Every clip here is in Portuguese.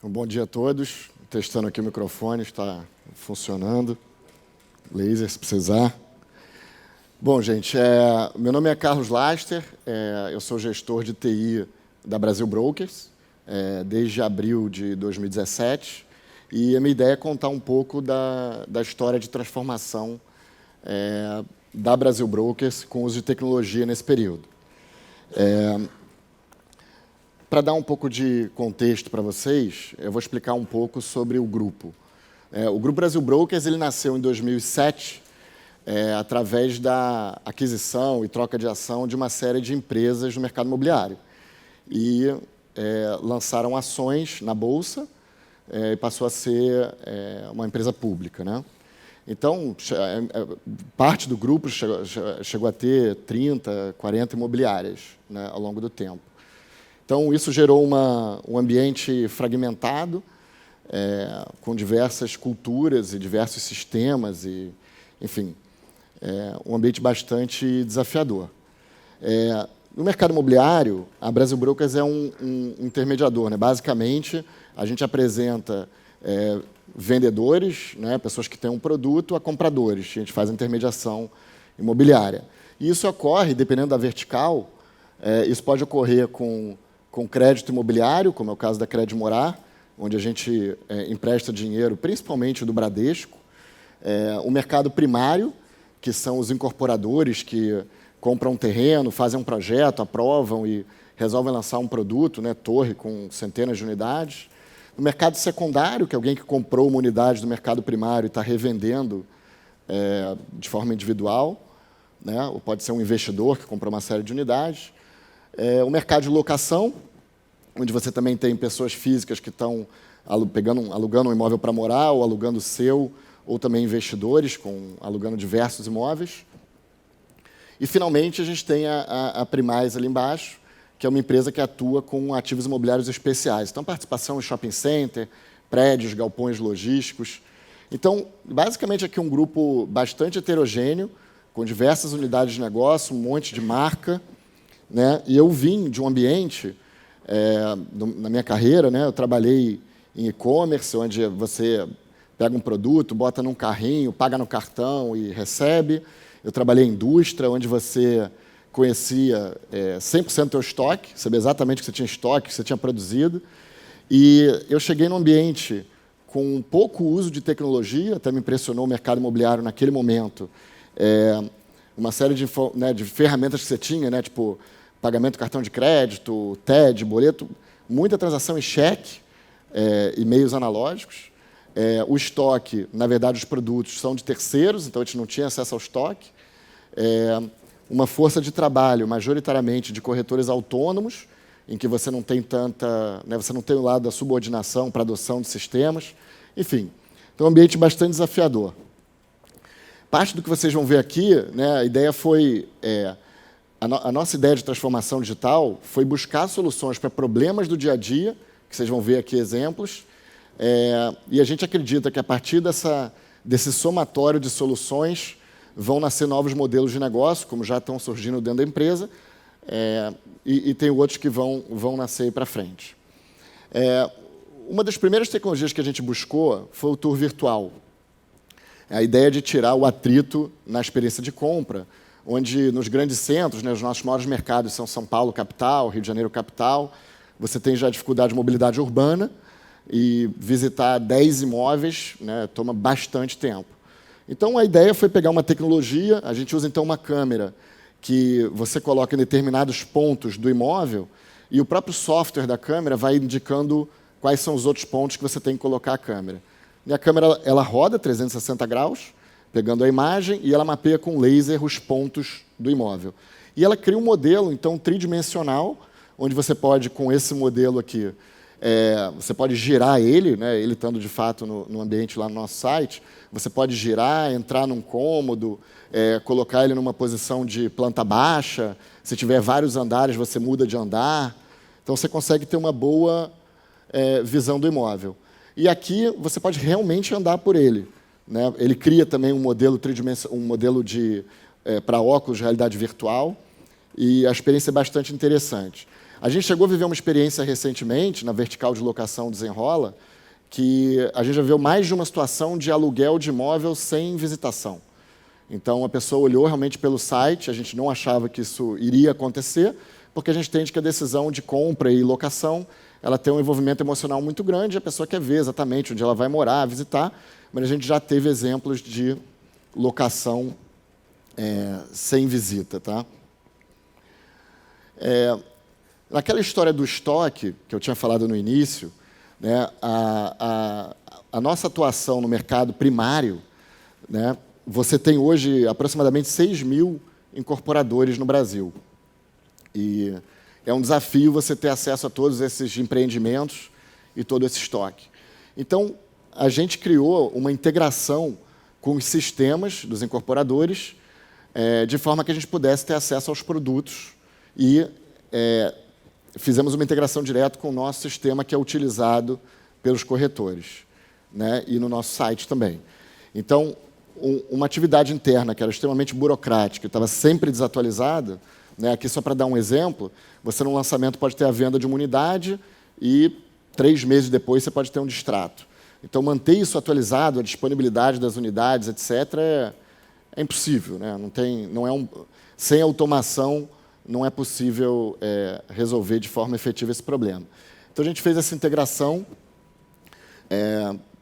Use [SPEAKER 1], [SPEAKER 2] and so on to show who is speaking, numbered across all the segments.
[SPEAKER 1] Um bom dia a todos. Testando aqui o microfone, está funcionando. Laser, se precisar. Bom, gente, meu nome é Carlos Laster, eu sou gestor de TI da Brasil Brokers, desde abril de 2017, e a minha ideia é contar um pouco da história de transformação da Brasil Brokers com uso de tecnologia nesse período. Para dar um pouco de contexto para vocês, eu vou explicar um pouco sobre o grupo. O Grupo Brasil Brokers ele nasceu em 2007, através da aquisição e troca de ação de uma série de empresas no mercado imobiliário. E lançaram ações na Bolsa e passou a ser uma empresa pública, né? Então, parte do grupo chegou a ter 30, 40 imobiliárias, né, ao longo do tempo. Então, isso gerou um ambiente fragmentado, com diversas culturas e diversos sistemas, enfim, um ambiente bastante desafiador. No mercado imobiliário, a Brasil Brokers é um intermediador, né? Basicamente, a gente apresenta vendedores, né, pessoas que têm um produto, a compradores. A gente faz a intermediação imobiliária. E isso ocorre, dependendo da vertical, isso pode ocorrer com crédito imobiliário, como é o caso da Crédito Morar, onde a gente empresta dinheiro, principalmente do Bradesco. O mercado primário, que são os incorporadores que compram um terreno, fazem um projeto, aprovam e resolvem lançar um produto, né, torre com centenas de unidades. No mercado secundário, que é alguém que comprou uma unidade do mercado primário e está revendendo de forma individual, né, ou pode ser um investidor que comprou uma série de unidades. O mercado de locação, onde você também tem pessoas físicas que estão alugando um imóvel para morar, ou alugando o seu, ou também investidores alugando diversos imóveis. E, finalmente, a gente tem a Primais ali embaixo, que é uma empresa que atua com ativos imobiliários especiais. Então, participação em shopping center, prédios, galpões logísticos. Então, basicamente, aqui um grupo bastante heterogêneo, com diversas unidades de negócio, um monte de marca, né? E eu vim de um ambiente, na minha carreira, né, eu trabalhei em e-commerce, onde você pega um produto, bota num carrinho, paga no cartão e recebe. Eu trabalhei em indústria, onde você conhecia 100% do teu estoque, sabia exatamente o que você tinha em estoque, o que você tinha produzido. E eu cheguei num ambiente com pouco uso de tecnologia, até me impressionou o mercado imobiliário naquele momento. Uma série de ferramentas que você tinha, né, tipo pagamento cartão de crédito, TED, boleto, muita transação em cheque e meios analógicos. O estoque, na verdade, os produtos são de terceiros, então a gente não tinha acesso ao estoque. Uma força de trabalho, majoritariamente de corretores autônomos, em que você não tem você não tem o lado da subordinação para adoção de sistemas. Enfim, então é um ambiente bastante desafiador. Parte do que vocês vão ver aqui, né, a ideia foi... A nossa ideia de transformação digital foi buscar soluções para problemas do dia a dia, que vocês vão ver aqui exemplos, e a gente acredita que, a partir desse somatório de soluções, vão nascer novos modelos de negócio, como já estão surgindo dentro da empresa, e tem outros que vão nascer para frente. Uma das primeiras tecnologias que a gente buscou foi o tour virtual. A ideia de tirar o atrito na experiência de compra, onde nos grandes centros, né, os nossos maiores mercados são São Paulo, capital, Rio de Janeiro, capital, você tem já dificuldade de mobilidade urbana, e visitar 10 imóveis, né, toma bastante tempo. Então, a ideia foi pegar uma tecnologia, a gente usa, então, uma câmera que você coloca em determinados pontos do imóvel e o próprio software da câmera vai indicando quais são os outros pontos que você tem que colocar a câmera. E a câmera ela roda 360 graus, pegando a imagem, e ela mapeia com laser os pontos do imóvel. E ela cria um modelo, então, tridimensional, onde você pode, com esse modelo aqui, você pode girar ele, né, ele estando, de fato, no ambiente lá no nosso site, você pode girar, entrar num cômodo, colocar ele numa posição de planta baixa, se tiver vários andares, você muda de andar. Então, você consegue ter uma boa visão do imóvel. E aqui, você pode realmente andar por ele, né? Ele cria também um modelo tridimensional, um modelo para óculos de realidade virtual, e a experiência é bastante interessante. A gente chegou a viver uma experiência recentemente, na vertical de locação Desenrola, que a gente já viu mais de uma situação de aluguel de imóvel sem visitação. Então, a pessoa olhou realmente pelo site, a gente não achava que isso iria acontecer, porque a gente entende que a decisão de compra e locação ela tem um envolvimento emocional muito grande, a pessoa quer ver exatamente onde ela vai morar, visitar, mas a gente já teve exemplos de locação sem visita. Tá? Naquela história do estoque, que eu tinha falado no início, né, a nossa atuação no mercado primário, né, você tem hoje aproximadamente 6 mil incorporadores no Brasil. E é um desafio você ter acesso a todos esses empreendimentos e todo esse estoque. Então, a gente criou uma integração com os sistemas dos incorporadores, de forma que a gente pudesse ter acesso aos produtos e fizemos uma integração direta com o nosso sistema que é utilizado pelos corretores, né, e no nosso site também. Então, uma atividade interna que era extremamente burocrática, estava sempre desatualizada, né, aqui só para dar um exemplo, você no lançamento pode ter a venda de uma unidade e 3 meses depois você pode ter um distrato. Então, manter isso atualizado, a disponibilidade das unidades, etc., é impossível. Né? Sem automação, não é possível resolver de forma efetiva esse problema. Então, a gente fez essa integração,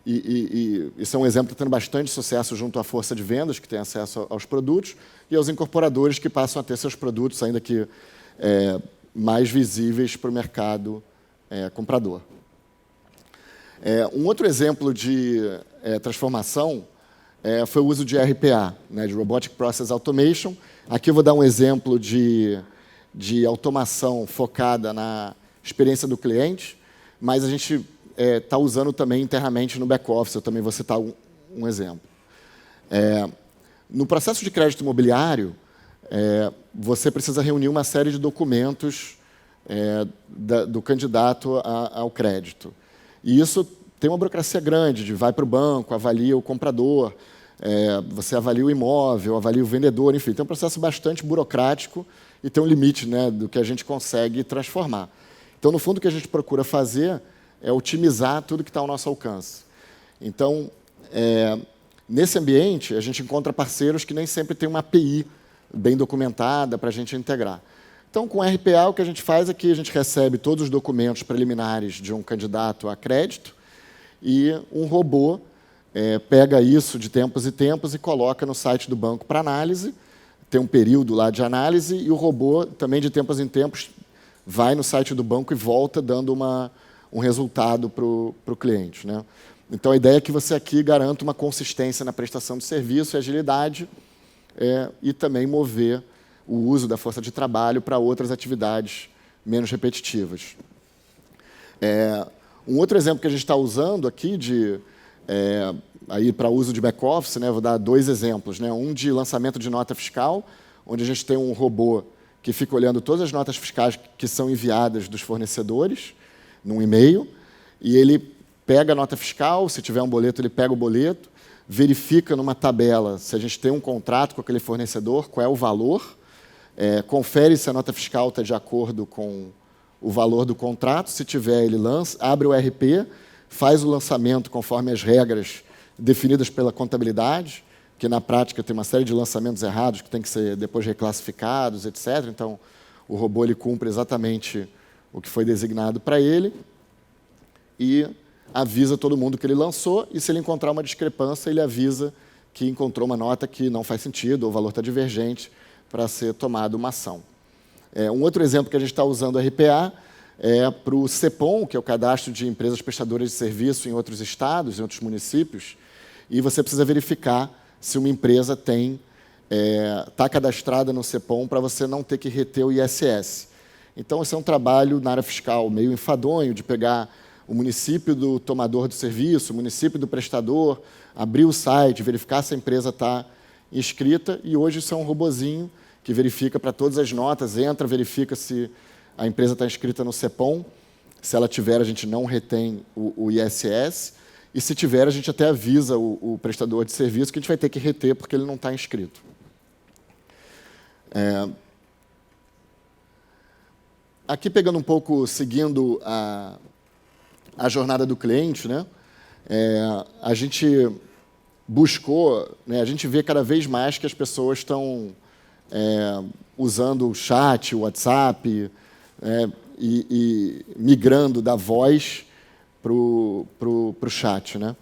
[SPEAKER 1] e isso é um exemplo que está tendo bastante sucesso junto à força de vendas, que tem acesso aos produtos, e aos incorporadores que passam a ter seus produtos, ainda que mais visíveis para o mercado comprador. Um outro exemplo de transformação foi o uso de RPA, né, de Robotic Process Automation. Aqui eu vou dar um exemplo de automação focada na experiência do cliente, mas a gente está usando também internamente no back-office. Eu também vou citar um exemplo. No processo de crédito imobiliário, você precisa reunir uma série de documentos do candidato ao crédito. E isso tem uma burocracia grande, vai para o banco, avalia o comprador, você avalia o imóvel, avalia o vendedor, enfim, tem um processo bastante burocrático e tem um limite, né, do que a gente consegue transformar. Então, no fundo, o que a gente procura fazer é otimizar tudo que está ao nosso alcance. Então, nesse ambiente, a gente encontra parceiros que nem sempre têm uma API bem documentada para a gente integrar. Então, com RPA, o que a gente faz é que a gente recebe todos os documentos preliminares de um candidato a crédito e um robô pega isso de tempos em tempos e coloca no site do banco para análise, tem um período lá de análise, e o robô, também de tempos em tempos, vai no site do banco e volta dando um resultado para o cliente. Né? Então, a ideia é que você aqui garanta uma consistência na prestação de serviço e agilidade, e também mover o uso da força de trabalho para outras atividades menos repetitivas. Um outro exemplo que a gente está usando aqui aí para uso de back-office, né, vou dar 2 exemplos. Né? Um de lançamento de nota fiscal, onde a gente tem um robô que fica olhando todas as notas fiscais que são enviadas dos fornecedores num e-mail, e ele pega a nota fiscal, se tiver um boleto, ele pega o boleto, verifica numa tabela se a gente tem um contrato com aquele fornecedor, qual é o valor, confere se a nota fiscal está de acordo com o valor do contrato, se tiver, ele abre o RP, faz o lançamento conforme as regras definidas pela contabilidade, que na prática tem uma série de lançamentos errados que tem que ser depois reclassificados, etc. Então, o robô ele cumpre exatamente o que foi designado para ele e avisa todo mundo que ele lançou, e se ele encontrar uma discrepância, ele avisa que encontrou uma nota que não faz sentido, ou o valor está divergente, para ser tomada uma ação. Um outro exemplo que a gente está usando RPA é para o CEPOM, que é o Cadastro de Empresas Prestadoras de Serviço em outros estados, em outros municípios, e você precisa verificar se uma empresa está cadastrada no CEPOM para você não ter que reter o ISS. Então, esse é um trabalho na área fiscal meio enfadonho, de pegar o município do tomador do serviço, o município do prestador, abrir o site, verificar se a empresa está inscrita, e hoje isso é um robozinho que verifica para todas as notas, entra, verifica se a empresa está inscrita no CEPOM, se ela tiver, a gente não retém o ISS, e se tiver, a gente até avisa o prestador de serviço que a gente vai ter que reter porque ele não está inscrito. aqui pegando um pouco, seguindo a jornada do cliente, né? A gente buscou, né, a gente vê cada vez mais que as pessoas estão usando o chat, o WhatsApp, e migrando da voz para o chat, né?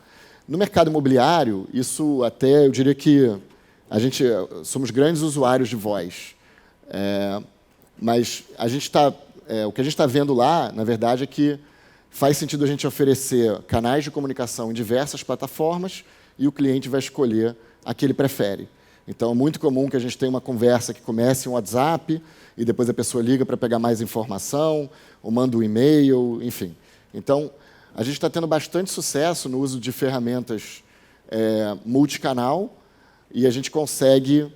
[SPEAKER 1] No mercado imobiliário, isso até, eu diria que a gente somos grandes usuários de voz, mas a gente o que a gente está vendo lá, na verdade, é que faz sentido a gente oferecer canais de comunicação em diversas plataformas e o cliente vai escolher a que ele prefere. Então, é muito comum que a gente tenha uma conversa que comece em um WhatsApp e depois a pessoa liga para pegar mais informação, ou manda um e-mail, enfim. Então, a gente está tendo bastante sucesso no uso de ferramentas multicanal e a gente consegue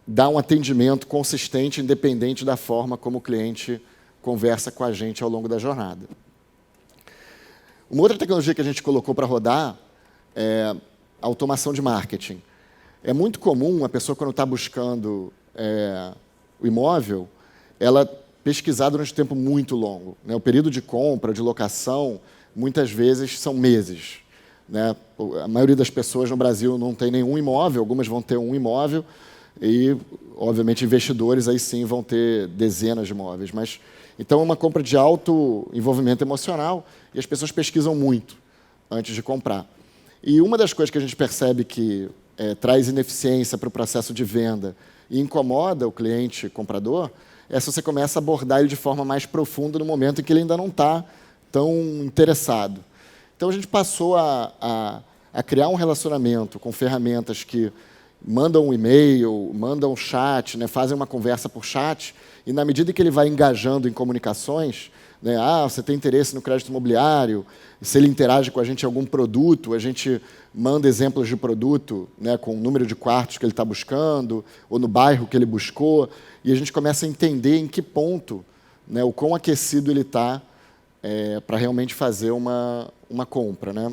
[SPEAKER 1] dar um atendimento consistente, independente da forma como o cliente conversa com a gente ao longo da jornada. Uma outra tecnologia que a gente colocou para rodar é a automação de marketing. É muito comum a pessoa, quando está buscando o imóvel, ela pesquisar durante um tempo muito longo, né? O período de compra, de locação, muitas vezes são meses, né? A maioria das pessoas no Brasil não tem nenhum imóvel, algumas vão ter um imóvel e, obviamente, investidores aí sim vão ter dezenas de imóveis. Mas, então, é uma compra de alto envolvimento emocional e as pessoas pesquisam muito antes de comprar. E uma das coisas que a gente percebe que traz ineficiência para o processo de venda e incomoda o cliente comprador é se você começa a abordar ele de forma mais profunda no momento em que ele ainda não está tão interessado. Então, a gente passou a criar um relacionamento com ferramentas que mandam um e-mail, mandam um chat, né, fazem uma conversa por chat, e na medida que ele vai engajando em comunicações, né, você tem interesse no crédito imobiliário, se ele interage com a gente em algum produto, a gente manda exemplos de produto, né, com o número de quartos que ele está buscando, ou no bairro que ele buscou, e a gente começa a entender em que ponto, né, o quão aquecido ele está para realmente fazer uma compra, né?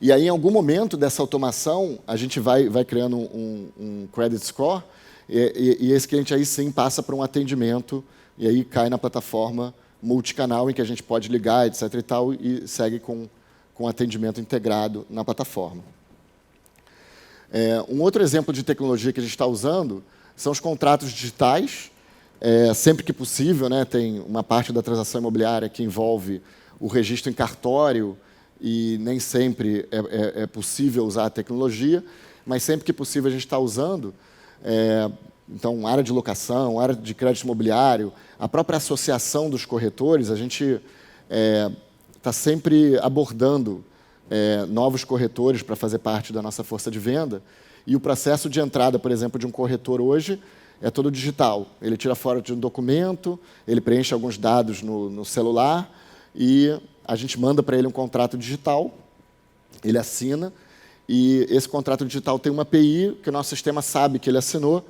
[SPEAKER 1] E aí, em algum momento dessa automação, a gente vai criando um credit score, e esse cliente aí sim passa para um atendimento, e aí cai na plataforma multicanal, em que a gente pode ligar, etc. e tal, e segue com atendimento integrado na plataforma. Um outro exemplo de tecnologia que a gente está usando são os contratos digitais. Sempre que possível, né, tem uma parte da transação imobiliária que envolve o registro em cartório, e nem sempre é possível usar a tecnologia, mas sempre que possível a gente está usando. Então, área de locação, área de crédito imobiliário, a própria associação dos corretores, a gente está sempre abordando novos corretores para fazer parte da nossa força de venda, e o processo de entrada, por exemplo, de um corretor hoje é todo digital. Ele tira fora de um documento, ele preenche alguns dados no celular, e a gente manda para ele um contrato digital, ele assina, e esse contrato digital tem uma API que o nosso sistema sabe que ele assinou,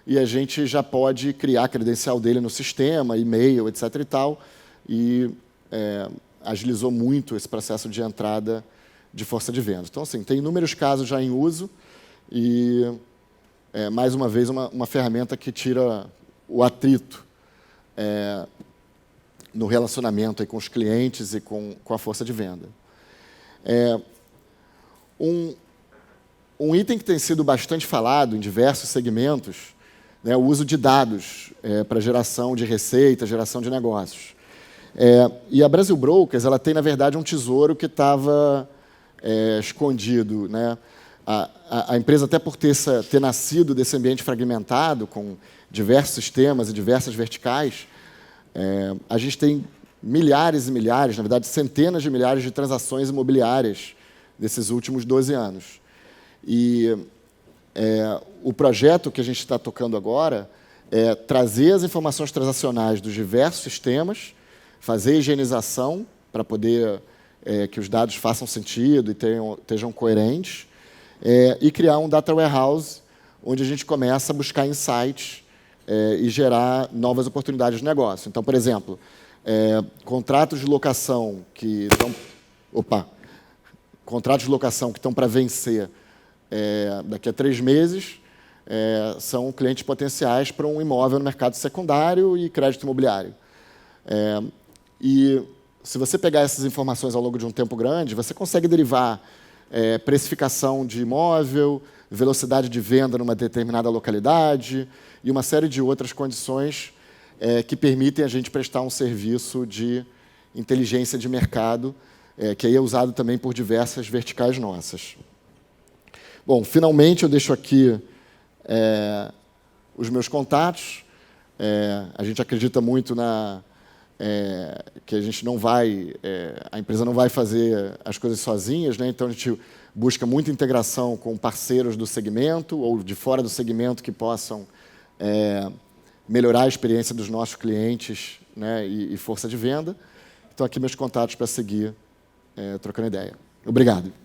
[SPEAKER 1] e a gente já pode criar a credencial dele no sistema, e-mail, etc. e tal, e agilizou muito esse processo de entrada de força de venda. Então, assim, tem inúmeros casos já em uso, e, mais uma vez, uma ferramenta que tira o atrito no relacionamento aí com os clientes e com a força de venda. Um item que tem sido bastante falado em diversos segmentos, né, o uso de dados para geração de receita, geração de negócios. E a Brasil Brokers, ela tem, na verdade, um tesouro que estava escondido, né? A empresa, até por ter nascido desse ambiente fragmentado, com diversos sistemas e diversas verticais, a gente tem milhares e milhares, na verdade, centenas de milhares de transações imobiliárias nesses últimos 12 anos. E o projeto que a gente está tocando agora é trazer as informações transacionais dos diversos sistemas, fazer a higienização para poder que os dados façam sentido e estejam coerentes, e criar um data warehouse onde a gente começa a buscar insights e gerar novas oportunidades de negócio. Então, por exemplo, contratos de locação que estão para vencer daqui a 3 meses, são clientes potenciais para um imóvel no mercado secundário e crédito imobiliário. E se você pegar essas informações ao longo de um tempo grande, você consegue derivar precificação de imóvel, velocidade de venda numa determinada localidade e uma série de outras condições que permitem a gente prestar um serviço de inteligência de mercado, que aí é usado também por diversas verticais nossas. Bom, finalmente eu deixo aqui os meus contatos. A gente acredita muito que a gente não vai, a empresa não vai fazer as coisas sozinhas, né? Então a gente busca muita integração com parceiros do segmento ou de fora do segmento que possam melhorar a experiência dos nossos clientes, né? E força de venda. Então aqui meus contatos para seguir trocando ideia. Obrigado.